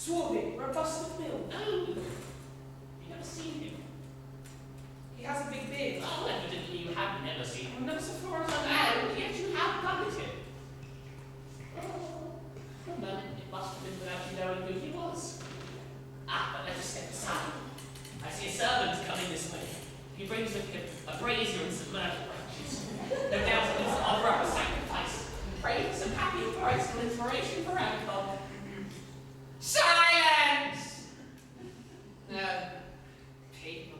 Swarthy, robust of build. Oh, you've never seen him. He has a big beard. Oh, evidently you have never seen him. Never so far as I know. And yet you have done with him. Oh, for a moment it must have been without you knowing who he was. Ah, but let us step aside. I see a servant coming this way. He brings with him a brazier and some myrtle branches. No doubt it is to offer up a sacrifice and pray for some happy and graceful inspiration for Ancon. Silence! No. People,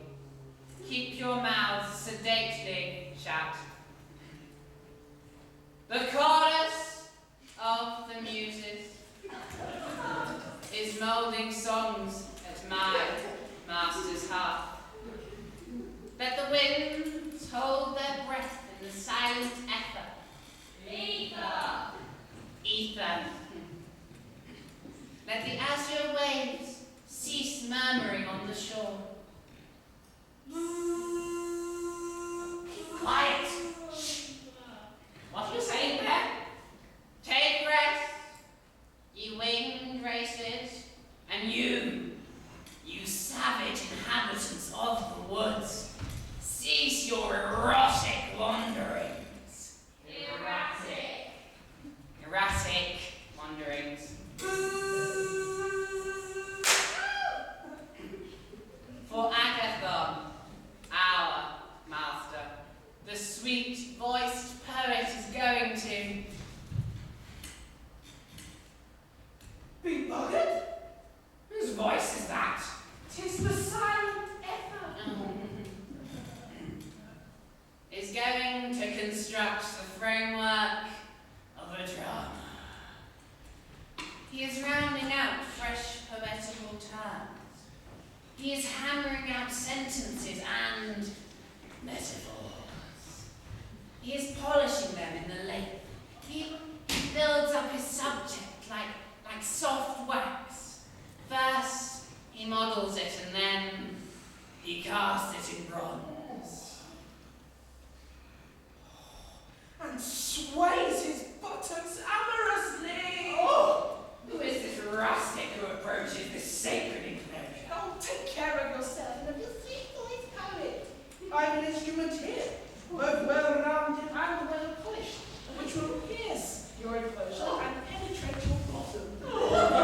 keep your mouths sedately shut. The chorus of the muses is moulding songs at my master's harp. Let the winds hold their breath in the silent ether. Ether. Ether. Let the azure waves cease murmuring on the shore. Keep quiet. Shh. What are you saying there? Take rest, ye winged races, and you savage inhabitants of the woods, cease your erotic wanderings. Erratic wanderings. For Agathon, our master, the sweet-voiced poet is going to Be buggered? whose voice is that? 'Tis the silent ether. Is going to construct the framework of a drama. He is rounding out fresh poetical terms. He is hammering out sentences and metaphors. He is polishing them in the lathe. He builds up his subject like soft wax. First, he models it and then he casts it in bronze. And sways his buttocks amorously. Oh, who is this rustic who approaches this sacred enclosure? Oh, take care of yourself and of your sweet-voiced poet. I'm an instrument here, both well-rounded and well-polished, which will pierce your enclosure and penetrate your bottom.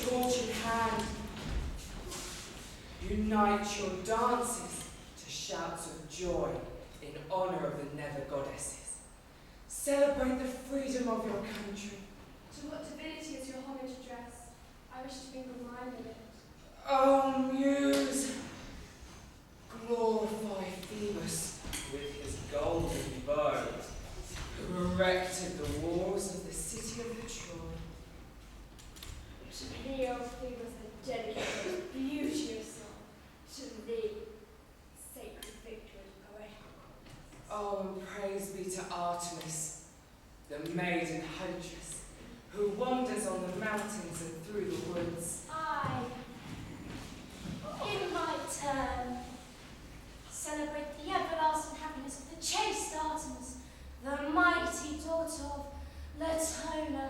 torch in hand. Unite your dances to shouts of joy in honour of the nether goddesses. Celebrate the freedom of your country. To what divinity is your homage addressed? I wish to mingle mine with it. O Muse, glorify Phoebus with his golden bow, who erected the walls of the city of the Troy. To thee, O Phoebus, I dedicate the beauty of song. To thee, sacred victor and poetic. Oh, and praise be to Artemis, the maiden huntress, who wanders on the mountains and through the woods. I, in my turn, celebrate the everlasting happiness of the chaste Artemis, the mighty daughter of Latona.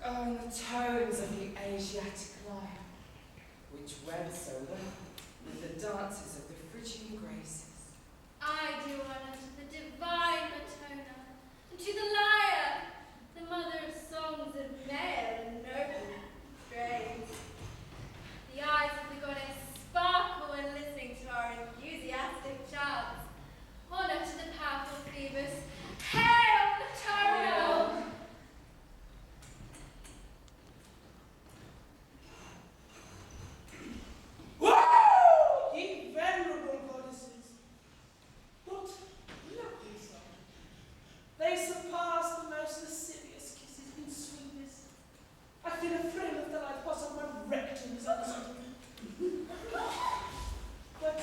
And the tones of the Asiatic lyre, which wed so well with the dances of the Phrygian graces. I do honor to the divine Latona, and to the lyre, the mother of songs of male and noble strains. The eyes of the goddess sparkle when listening to our enthusiastic chants. Honor to the powerful Phoebus. Hail Latona! Ye venerable goddesses, what lovely song. They surpass the most lascivious kisses in sweetness. I feel a thrill of delight pass on my rectum as I listen to them. But,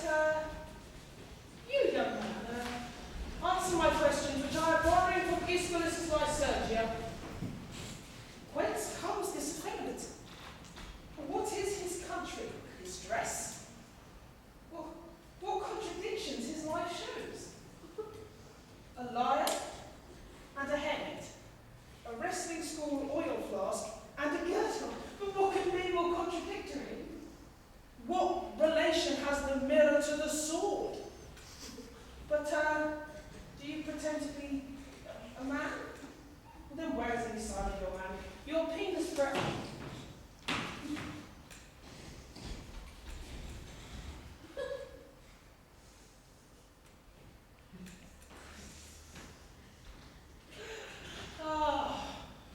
you young man, answer my questions, which I am borrowing from Aeschylus' Lycurgia. Whence comes this effeminate? What is his country, his dress? What contradictions his life shows? A lyre and a helmet, a wrestling school oil flask and a girdle. But what can be more contradictory? What relation has the mirror to the sword? But, do you pretend to be a man? Well, then where is any sign of your man? Your penis breath.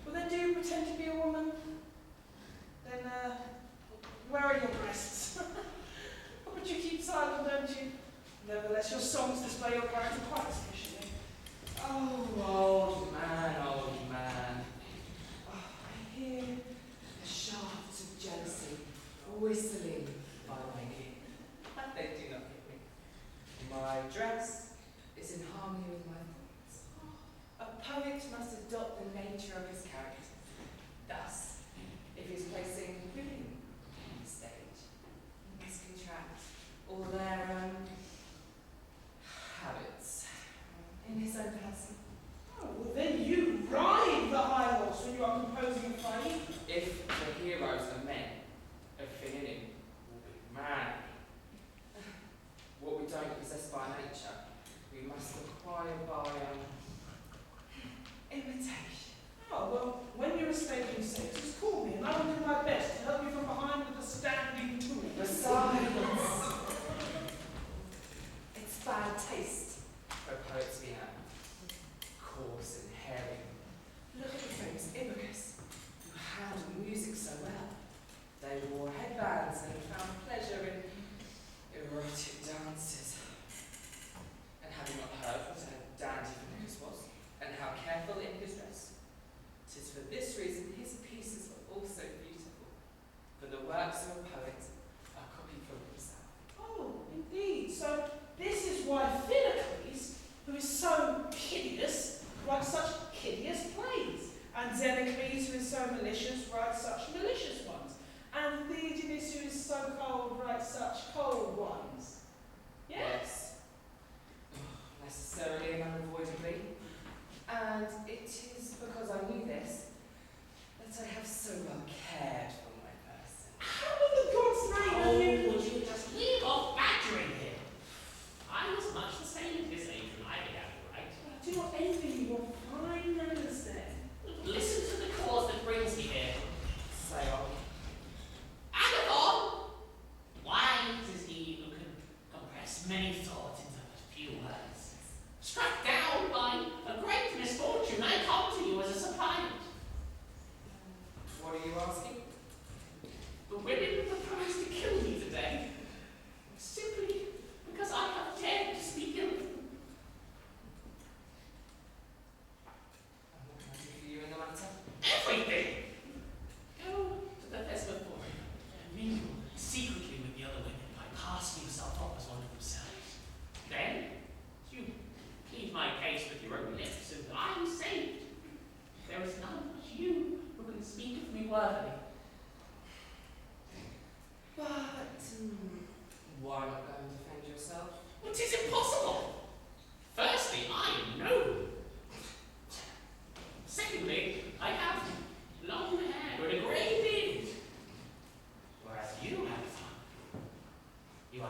Well then do you pretend to be a woman? Then, where are your breasts? But you keep silent, don't you? Nevertheless, your songs display your character quite sufficiently. Oh, old man, old man. Oh, I hear the shafts of jealousy whistling by my ear. They do not hit me. My dress is in harmony with my thoughts. A poet must adopt the nature of his character. Thus, if he is placing women on the stage, he must contract all their habits in his own person. Oh, well then you ride the high horse when you are composing a play. If the heroes are men, everything in him will be man. What we don't possess by nature, we must acquire by imitation. Oh, well,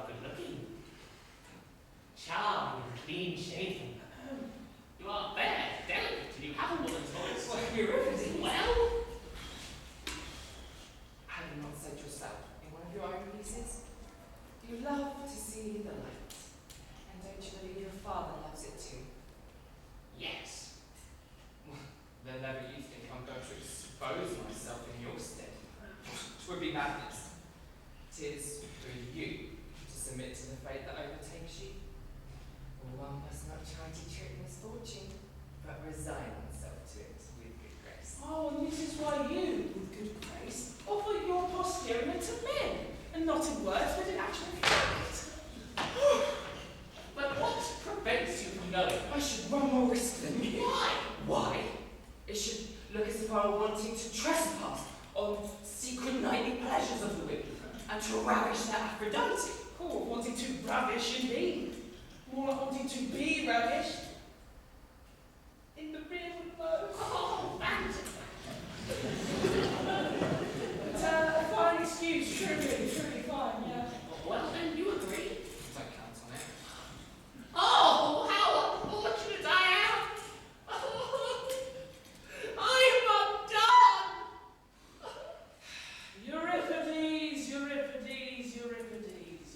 good looking. Charming and clean shaven. You are fair, delicate, and you have a woman's voice. Well, Euripides. Well, Have you not said yourself in one of your own pieces? You love to see the light. And don't you believe your father loves it too? yes. Then never you think I'm going to expose myself in your stead. 'Twould be madness. 'Tis for you to submit to the fate that overtakes you. One must not try to trick misfortune, but resign oneself to it with good grace. Oh, and this is why you, with good grace, offer your posterior to men, and not in words, but in actual fact. But what prevents you from going? I should run more risk than you. Why? Why? It should look as if I were wanting to trespass on secret nightly pleasures of the women, and to ravish their Aphrodite. Oh, wanting to ravish indeed. More like wanting to be ravished. In the rear below. Oh, fancy. But a fine excuse, truly fine, yeah. Well, then you agree. Don't count on it. Oh, how unfortunate I am! I'm undone! Euripides, Euripides, Euripides, Euripides, Euripides.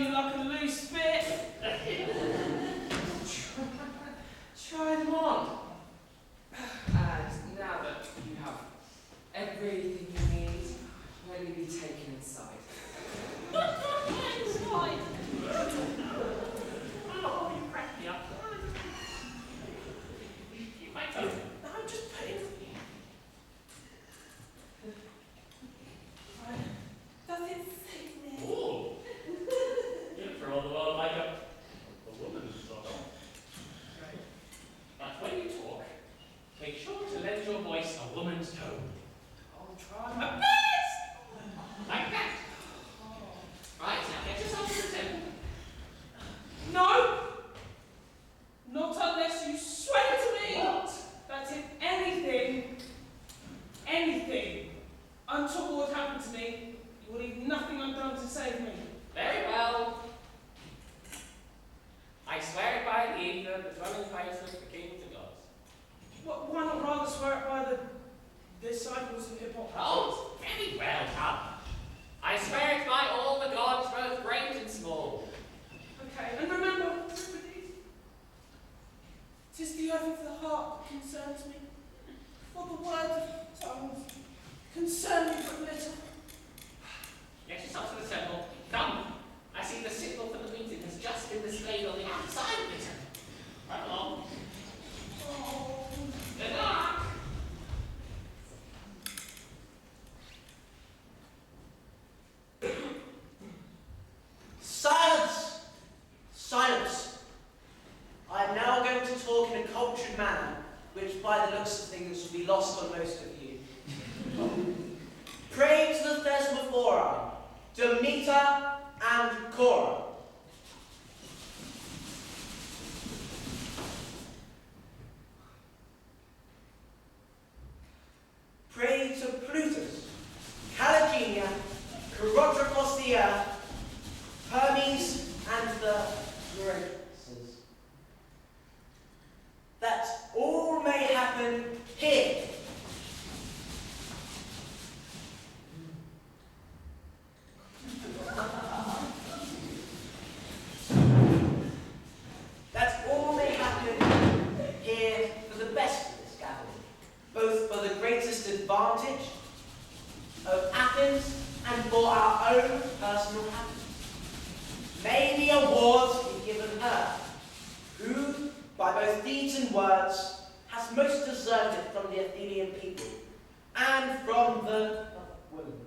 you like a loose fit. Try them on. And now that you have everything you need, will you be taken inside? Inside. Oh, you cracked me up. You might go. No, I'm just putting... Nothing sickening. Ooh. You for all the world like a woman's song. But when you talk, make sure to lend your voice a woman's tone. I'll try my best. Like that. Right, now get yourself to the temple. No! Not unless you swear to me What? that if anything untoward happened to me, you will leave nothing undone to save me. Very well. I swear it by the ether, the dwelling place of the king of the gods. Why not rather swear it by the disciples of Hippocrates? Oh, very well done. I swear it by all the gods, both great and small. Okay, and remember these. 'Tis the earth of the heart that concerns me. For the word of tongues concern me but little. Get yourself to the temple. Come. I see the signal for the meeting has just been displayed on the outside of the temple. Right along. Oh. Good luck. Silence! Silence! I am now going to talk in a cultured manner, which by the looks of things will be lost on most of you. Pray to the Thesmophoria, Demeter and Cora. Pray to Plutus, Calagenia, Chirotrophos the earth, Hermes and the Grievances, that all may happen here. That all may happen here for the best of this gathering, both for the greatest advantage of Athens and for our own personal happiness. May the awards be given her, who, by both deeds and words, has most deserved it from the Athenian people, and from the women.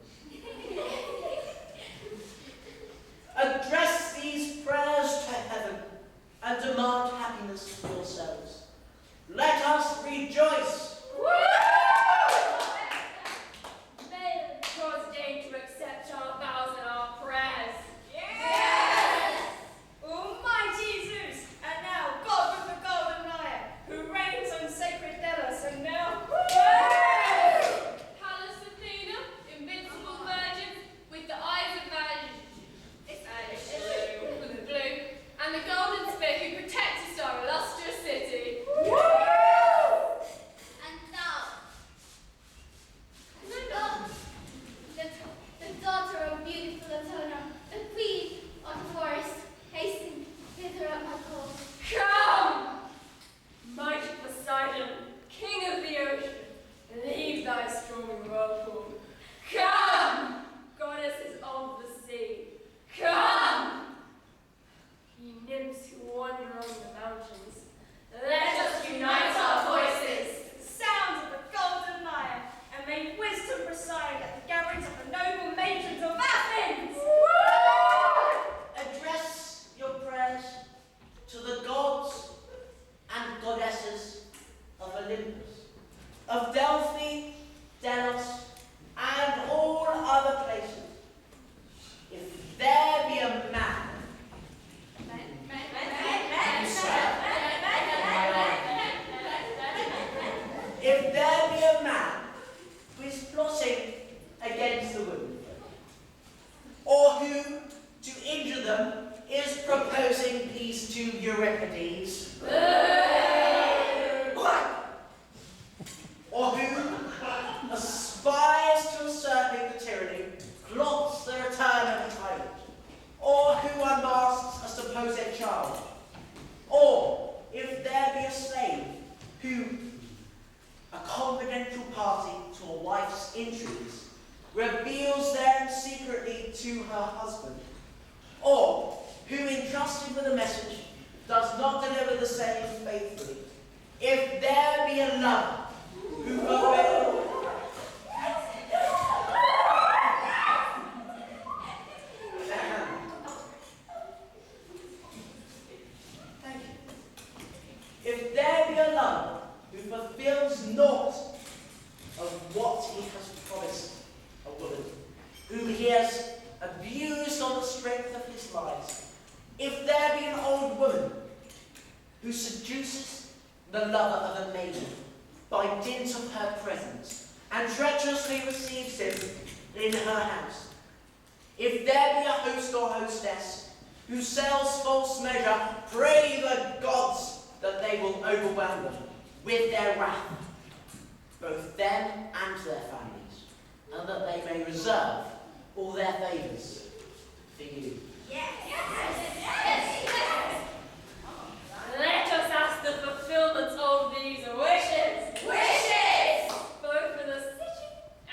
Address these prayers to heaven, and demand happiness for yourselves. Let us rejoice! May the gods deign to accept our vows and our prayers. Yes! Almighty Zeus, and now God with the golden lion, who reigns on sacred Delos, and now... Pallas Athena, invincible virgin, with the eyes of blue, and the golden spear who protects our illustrious city. And now, the daughter of beautiful Latona, the queen of the forest, hasten hither at my call. Come! Mighty Poseidon, king of the ocean, leave thy stormy whirlpool. Come! Goddesses of the sea, come! Ye nymphs who wander on the mountains, let us unite our voices, sounds of the golden lyre, and may wisdom preside at the gatherings of the noble matrons of Athens! Address your prayers to the gods and goddesses of Olympus, of Delphi, Delos, and all other places. If there be a man If there be a man who is plotting against the women, or who, to injure them, is proposing peace to Euripides, or who aspires to usurping the tyranny, plots the return of the tyrant, or who, unmarked mighty with a message does not deliver the same faithfully. If there be a lover who fulfills... Thank you. If there be a lover who fulfills naught of what he has promised a woman, whom he has abused on the strength of his lies, if there be an old woman who seduces the lover of a maiden by dint of her presence, and treacherously receives him in her house, if there be a host or hostess who sells false measure, pray the gods that they will overwhelm them with their wrath, both them and their families, and that they may reserve all their favours for you. Yes. Let us ask the fulfillment of these wishes. Wishes! Both for the city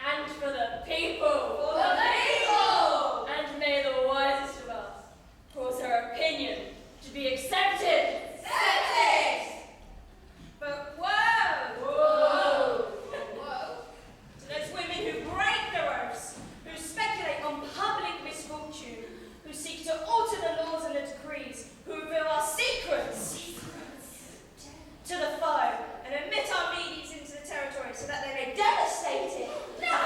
and for the people. For the people! And may the wisest of us cause her opinion to be accepted. Accepted! But whoa! Whoa! Whoa! To those women who break their oaths, who speculate on public misfortune, who seek to alter the laws and the decrees, who reveal our secrets to the foe and admit our meetings into the territory so that they may devastate it. No!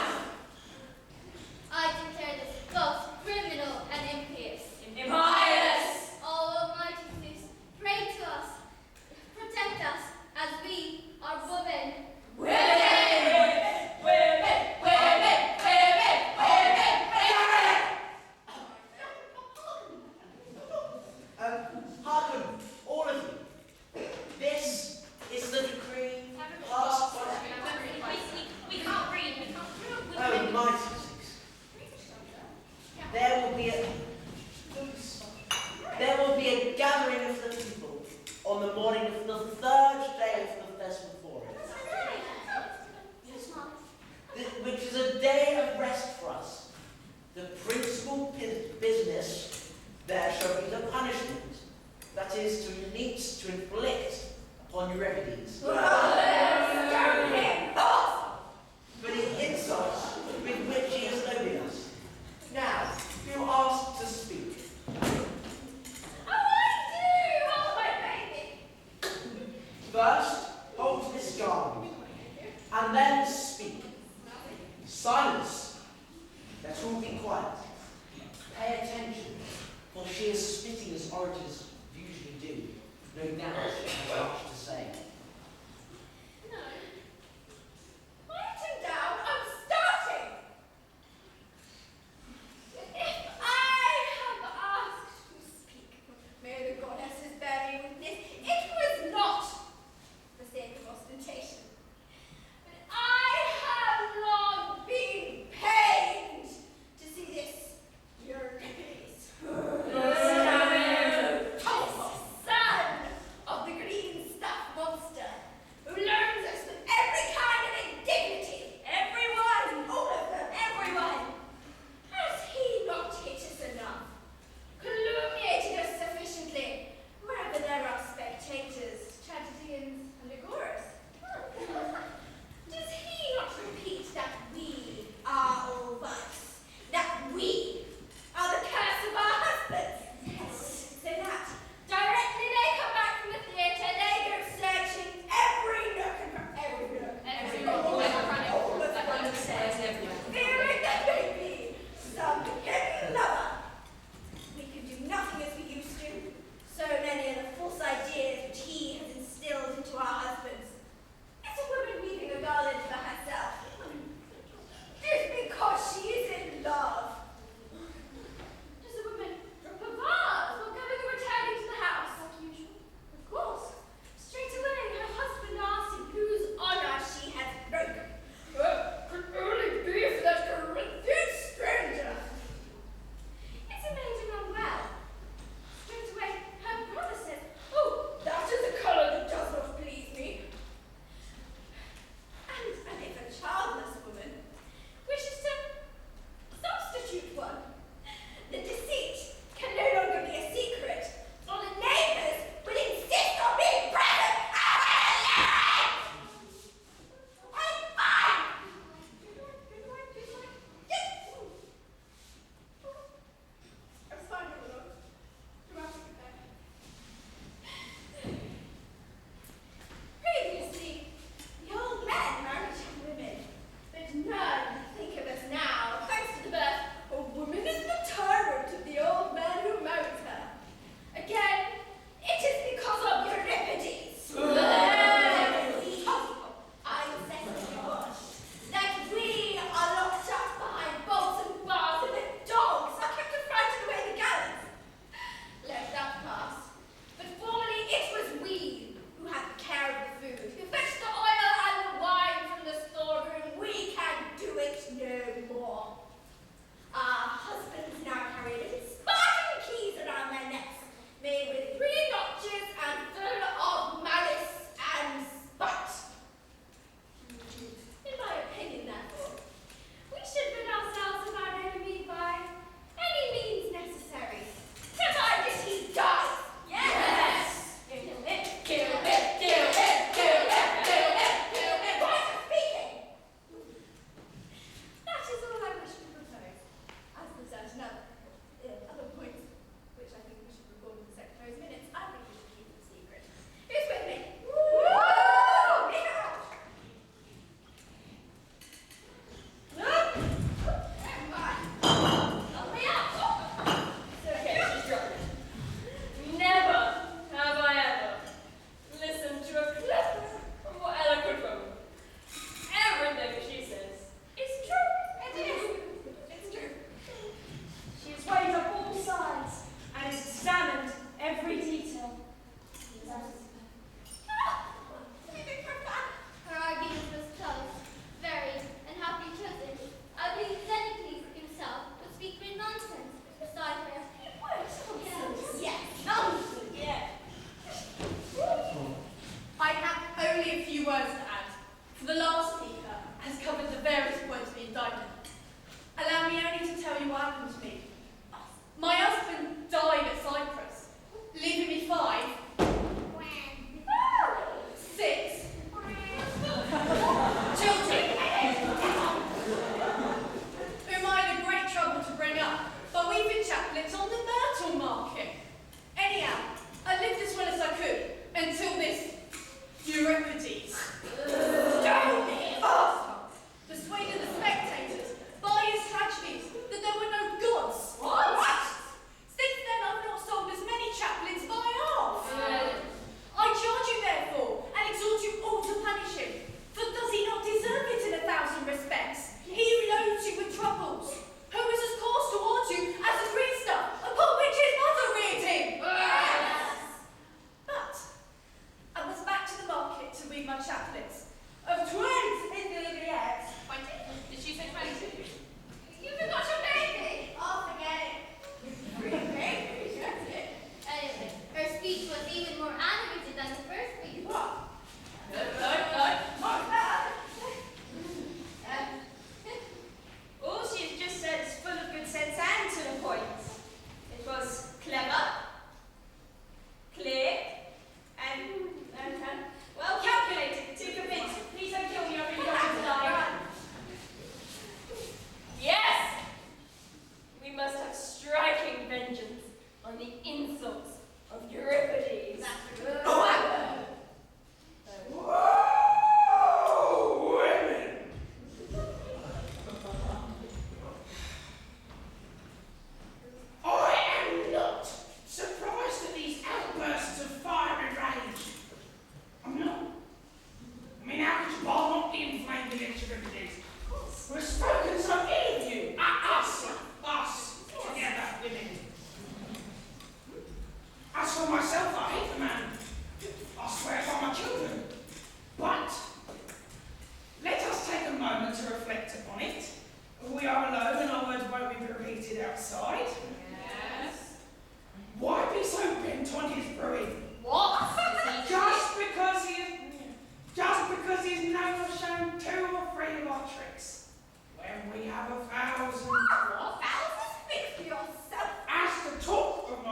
I declare this both criminal and impious. Impious! O Almighty Zeus, pray to us, protect us, as we are women. Hearken, all of you. This is the decree passed by... We can't read. Oh, mighty Zeus. There will be a gathering of the people on the morning of the third day of the Thesmophoria, which is a day of rest for us. The principal business there shall be the punishment, that is, to inflict upon Euripides for the insults with which he has loaded us. Now, you ask to speak. First, hold this garment, and then speak. Silence. Let all be quiet. Pay attention, for she is spitting as orators usually do. No doubt she has much to say. No. Writing down, I'm starting! If I have asked to speak, may the goddesses bear me witness, it was not for sake of ostentation. But I have long been pained to see this Euripides. Son of the green star.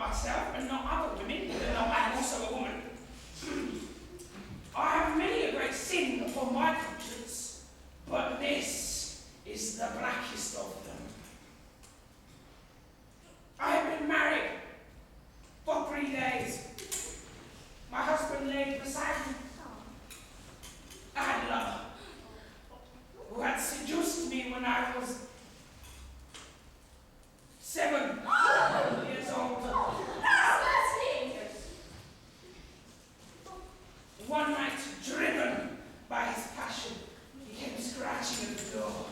myself and not other women, even though I am also a woman. I have many a great sin upon my conscience, but this is the blackest of them. I have been married for 3 days. My husband lay beside me. I had a lover who had seduced me when I was 7 years old. One night, driven by his passion, he came scratching at the door.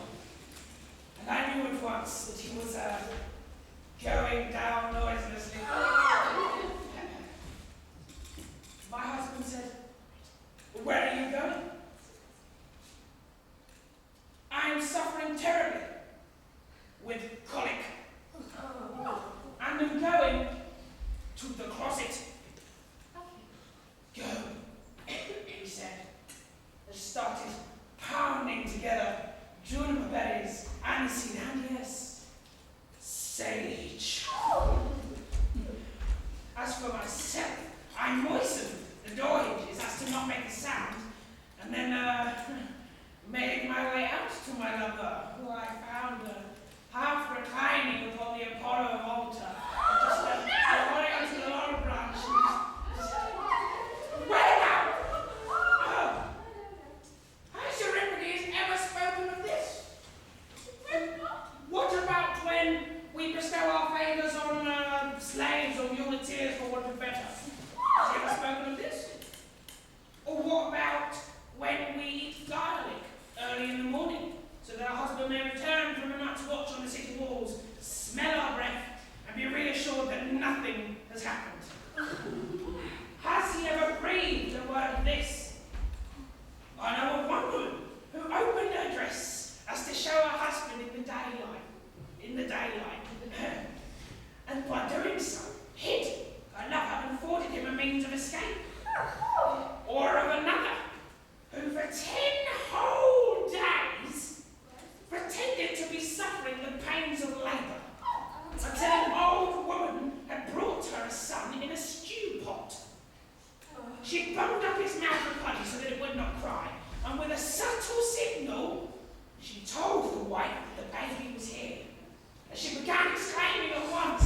And I knew at once that he was going down noiselessly. My husband said, "Where are you going?" "I am suffering terribly with colic, and am going to the closet." "Go," he said, and started pounding together juniper berries, aniseed, and yes, sage. As for myself, I moistened the door hinges as to not make a sound, and then made my way out to my lover, who I found half reclining upon the Apollo altar, just holding onto the laurel branch. Where now? Oh, has Euripides ever spoken of this? What about when we bestow our favours on slaves or muleteers for want of better? Has he ever spoken of this? Or what about when we eat garlic early in the morning, so that our husband may return from a night's watch on the city walls, smell our breath, and be reassured that nothing has happened? Has he ever breathed a word of this? I know of one woman who opened her dress as to show her husband in the daylight, and by doing so, hid her lover and afforded him a means of escape. Or of another, who for 10 whole days pretended to be suffering the pains of labour, until an old woman had brought her a son in a stew pot. She bunged up his mouth with honey so that it would not cry, and with a subtle signal, she told the wife that the baby was here. As she began exclaiming at once,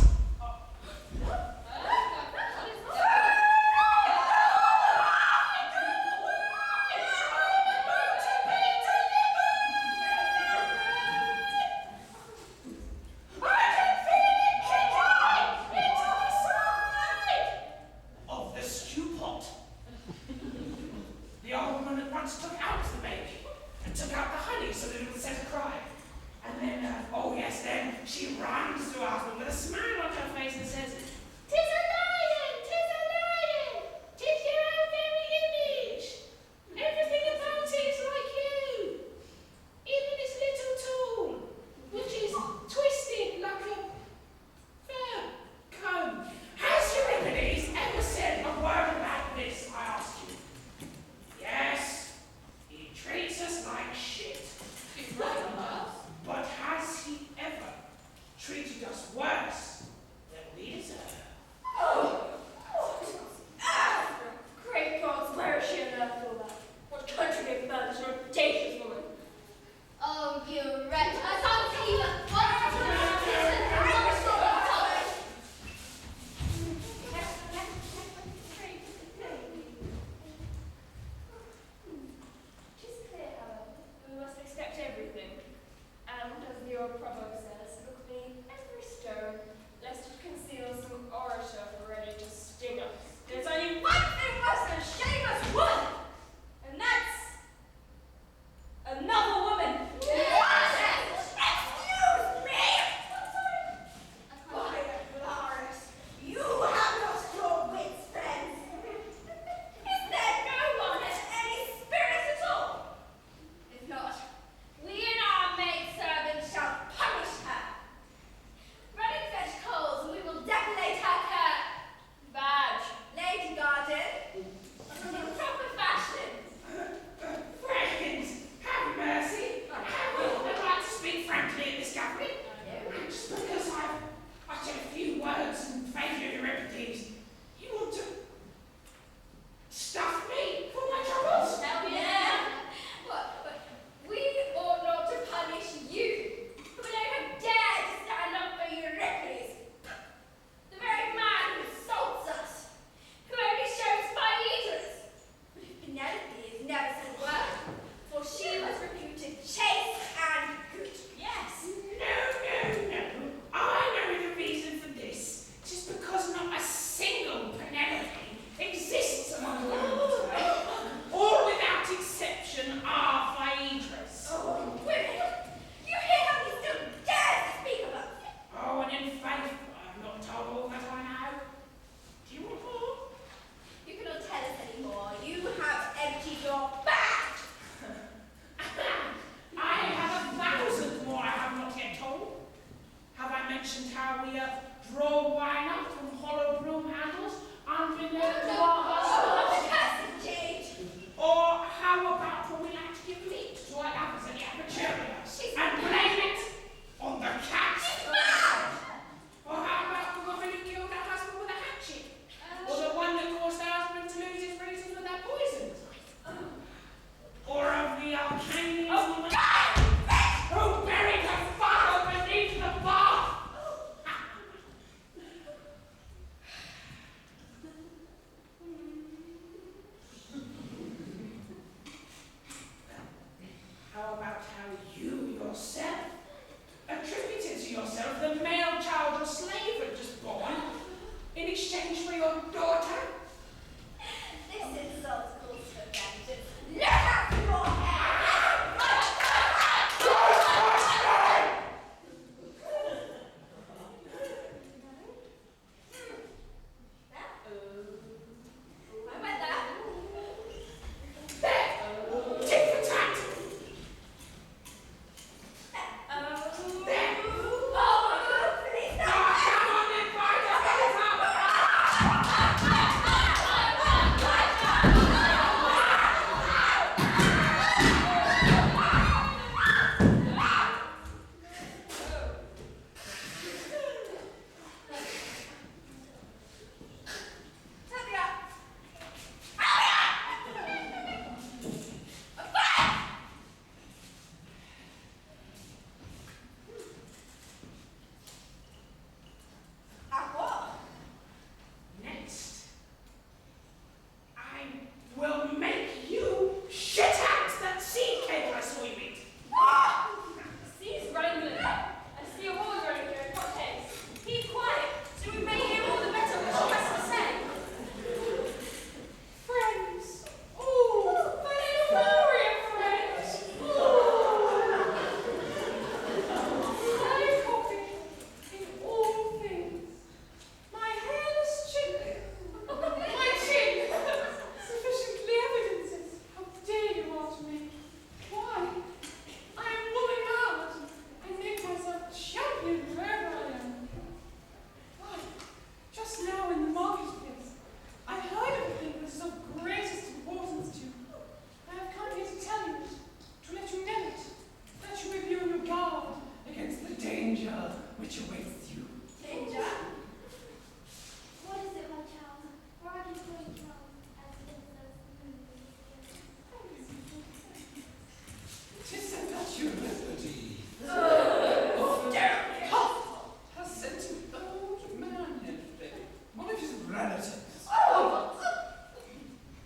relatives. Oh!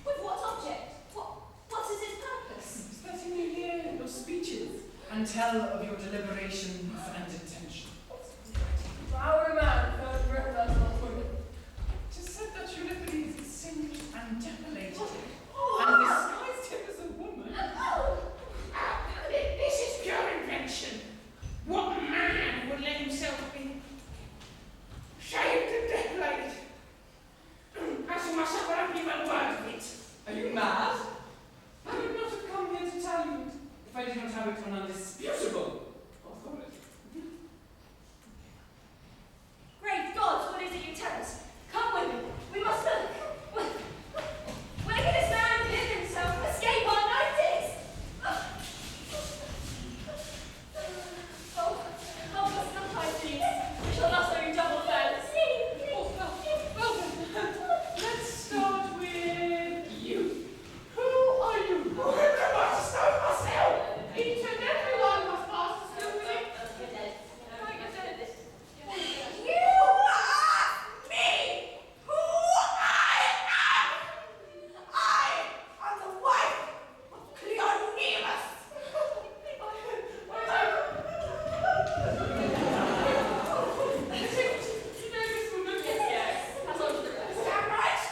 With what object? What is its purpose? It's letting you hear your speeches and tell of your deliberations and intentions. Our man found breakfast on women. It is said that Euripides is singed and depilated and disguised him as a woman. This is pure invention. What man would let himself be shaved and depilated? As for myself, I don't believe a word of it. Are you mad? I would not have come here to tell you if I did not have it on undisputable authority. Great gods, what is it you tell us? Come with me. We must look. Where can this man hid himself? Escape our notice! Oh, help us sometime, please. We shall thus owe you double thanks. Well then, let's start with you. Who are you? Each and every one must pass the skill with you. You ask me who I am! I am the wife of Cleonemus! You know this woman? Yes, pass on to the rest. Is that right?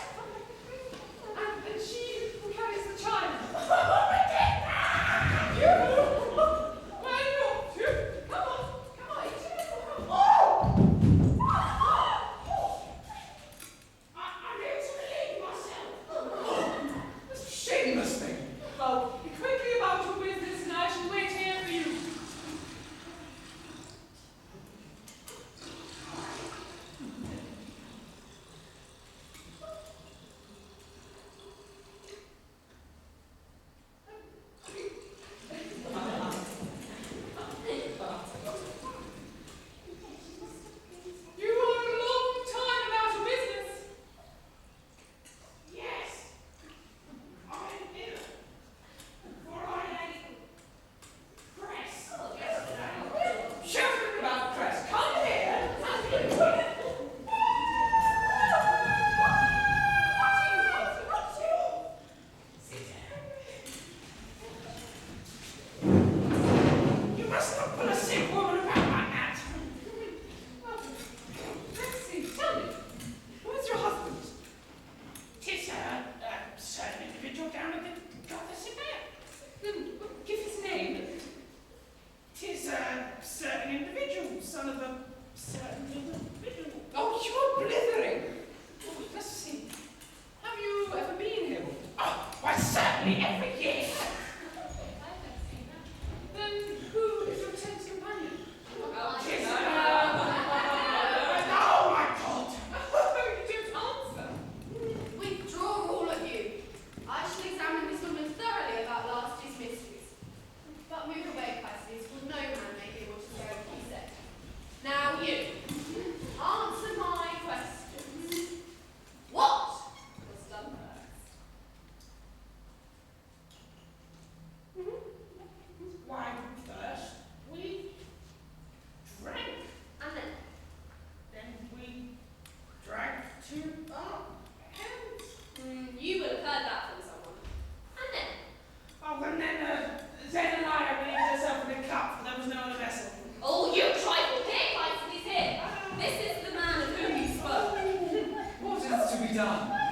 And she who carries the child. You! Where are you off to? Come on. Oh! I'm here to relieve myself. This shameless thing. Well, be quickly about your business and I shall wait here for you. You are a long time about your business. Yes, I'm here. For I press yesterday. Shouting about press. Come here. You must not pull a sick woman about like that. Well, let's see. Tell me, who is your husband? Tis a certain individual down at the Goddess Then give his name. Tis a certain individual, son of a certain individual. Oh, you are blithering. Oh, let's see. Have you ever been here before? Oh, why certainly every year. Then who is your tent companion? Tis oh my God. You don't answer. Withdraw, all of you. I shall examine this woman thoroughly about last year's mysteries. But move away, Pisces, for no man may hear what is going to be said. Now you, answer my questions. What was done first? Why, first we drank, And then, then we drank to our heads. you will have heard that from someone. And then, Oh, and then Zenaniah relieved herself in a cup, for there was no other vessel. oh, you trifle, here, Pisces, here. This is the man of whom you spoke. What is to be done?